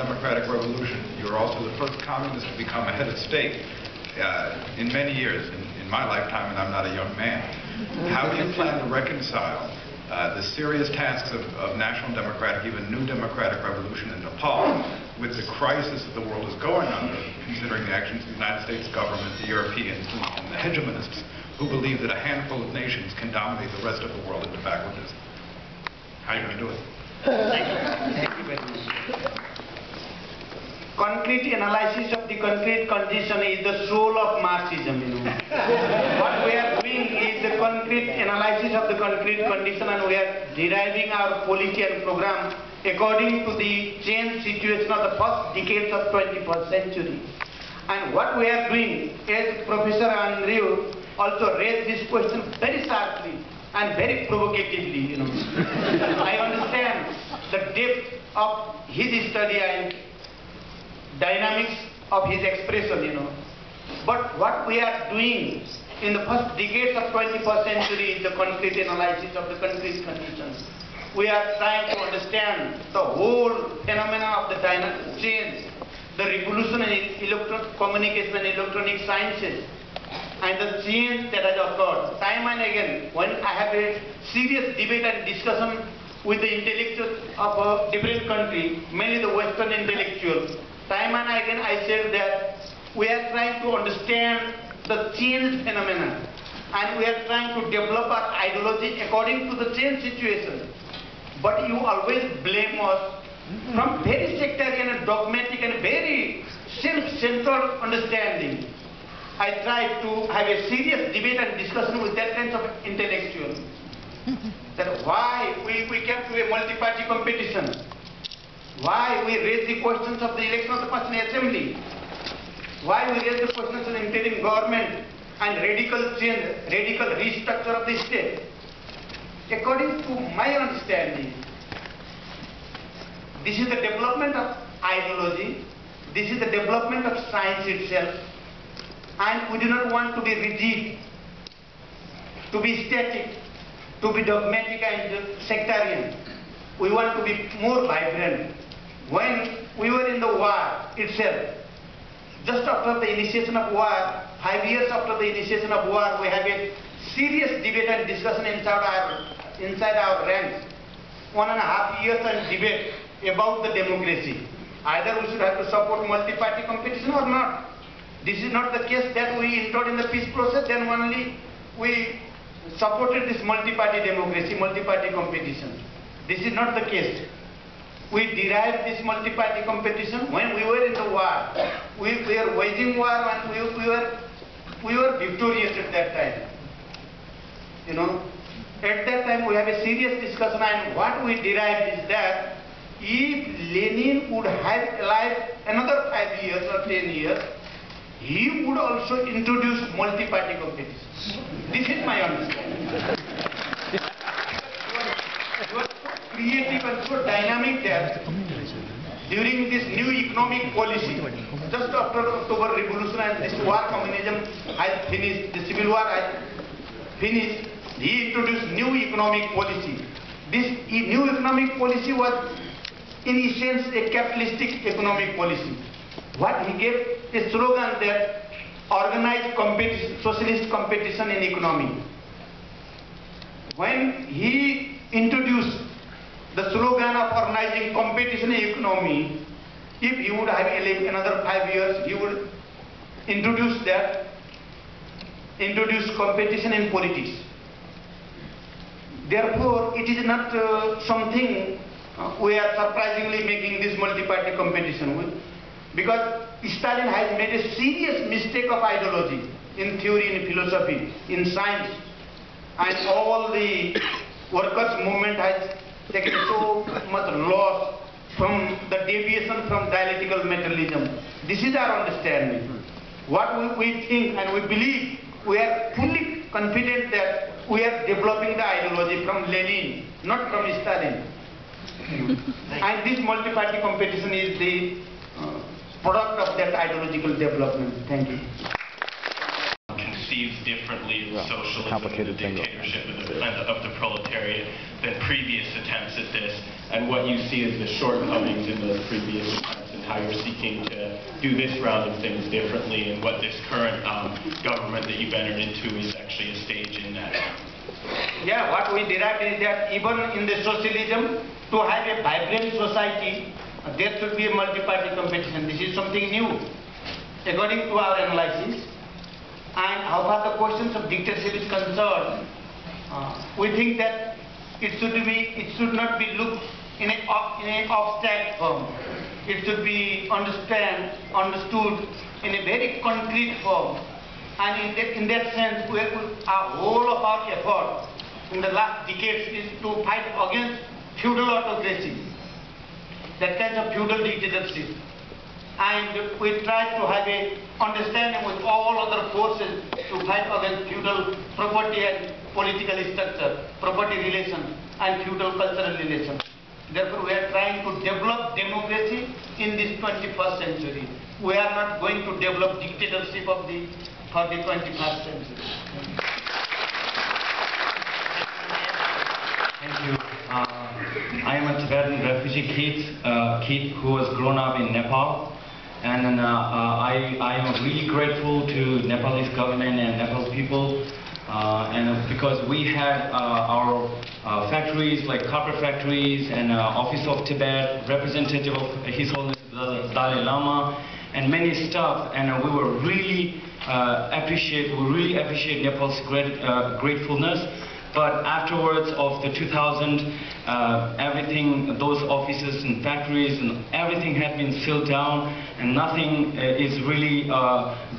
democratic revolution. You were also the first communist to become a head of state in many years, in my lifetime, and I'm not a young man. How do you plan to reconcile the serious tasks of national democratic, even new democratic revolution in Nepal with the crisis that the world is going under, considering the actions of the United States government, the Europeans, and the hegemonists who believe that a handful of nations can dominate the rest of the world into backwardness? How are you going to do it? Thank you very much. Concrete analysis of the concrete condition is the soul of Marxism, What we are doing is the concrete analysis of the concrete condition, and we are deriving our policy and program according to the changed situation of the first decades of 21st century. And what we are doing, as Professor Andrew also raised this question very sharply and very provocatively, I understand the depth of his study and dynamics of his expression, But what we are doing in the first decades of 21st century is the concrete analysis of the concrete conditions. We are trying to understand the whole phenomena of the dynamic change, the revolution in communication and electronic sciences, and the change that has occurred. Time and again, when I have a serious debate and discussion with the intellectuals of a different country, mainly the Western intellectuals, time and again I said that we are trying to understand the change phenomena, and we are trying to develop our ideology according to the change situation. But you always blame us from very sectarian and dogmatic and very self-centered understanding. I tried to have a serious debate and discussion with that kind of intellectuals. That why we came to a multi-party competition. Why we raise the questions of the election of the Constituent Assembly? Why we raise the questions of the interim government and radical change, radical restructure of the state? According to my understanding, this is the development of ideology, this is the development of science itself, and we do not want to be rigid, to be static, to be dogmatic and sectarian. We want to be more vibrant. When we were in the war itself, just after the initiation of war, 5 years after the initiation of war, we had a serious debate and discussion inside our ranks. 1.5 years and debate about the democracy. Either we should have to support multi-party competition or not. This is not the case that we entered in the peace process, then only we supported this multi-party democracy, multi-party competition. This is not the case. We derived this multi-party competition when we were in the war. We were waging war and we were victorious at that time. At that time we have a serious discussion, and what we derived is that if Lenin would have alive another 5 years or 10 years, he would also introduce multi-party competition. This is my understanding. You are so creative and so dynamic there. During this new economic policy, just after October Revolution and this war communism has finished, the civil war has finished, he introduced new economic policy. This new economic policy was in essence a capitalistic economic policy. What he gave a slogan that organized competition, socialist competition in economy. When he introduced the slogan of organizing competition in economy, if he would have lived another 5 years, he would introduce competition in politics. Therefore, it is not something we are surprisingly making this multi-party competition with, because Stalin has made a serious mistake of ideology in theory, in philosophy, in science, and all the workers' movement has taken so much loss from the deviation from dialectical materialism. This is our understanding. What we think and we believe, we are fully confident that we are developing the ideology from Lenin, not from Stalin. And this multi-party competition is the product of that ideological development. Thank you. Conceives differently of socialism and the dictatorship of the proletariat than previous attempts at this, and what you see as the shortcomings in those previous attempts, and how you're seeking to do this round of things differently, and what this current government that you've entered into is actually a stage in that. Yeah, what we derived is that even in the socialism, to have a vibrant society, there should be a multi-party competition. This is something new, according to our analysis. And how far the questions of dictatorship is concerned, we think that it should not be looked in an abstract form. It should be understood in a very concrete form. And in that sense, our whole of our effort in the last decades is to fight against feudal autocracy, that kind of feudal dictatorship. And we try to have a understanding with all other forces to fight against feudal property and political structure, property relations and feudal cultural relations. Therefore, we are trying to develop democracy in this 21st century. We are not going to develop dictatorship for the 21st century. Thank you. I am a Tibetan refugee kid who was grown up in Nepal. And I am really grateful to Nepalese government and Nepal's people, and because we had our factories like copper factories and Office of Tibet, representative of His Holiness the Dalai Lama, and many stuff, and we really appreciate Nepal's gratefulness. But afterwards of the 2000, everything, those offices and factories and everything had been sealed down, and nothing is really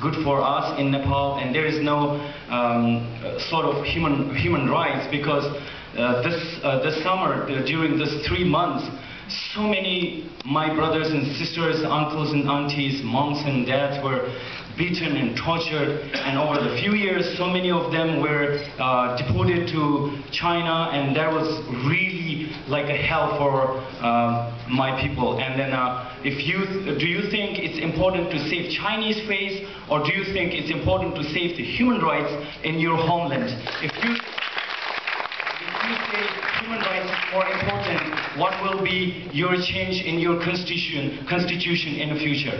good for us in Nepal, and there is no sort of human rights, because this summer, during this 3 months, so many my brothers and sisters, uncles and aunties, moms and dads were beaten and tortured, and over the few years so many of them were deported to China, and that was really like a hell for my people. And then do you think it's important to save Chinese face, or do you think it's important to save the human rights in your homeland? If you say human rights is more important, what will be your change in your constitution in the future?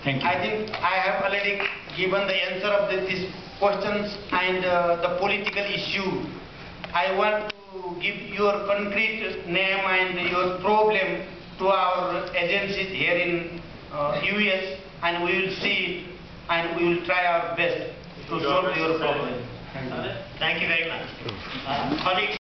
Thank you. I think I have already given the answer of these questions and the political issue. I want to give your concrete name and your problem to our agencies here in US, and we will see and we will try our best to solve your problem. Thank you very much.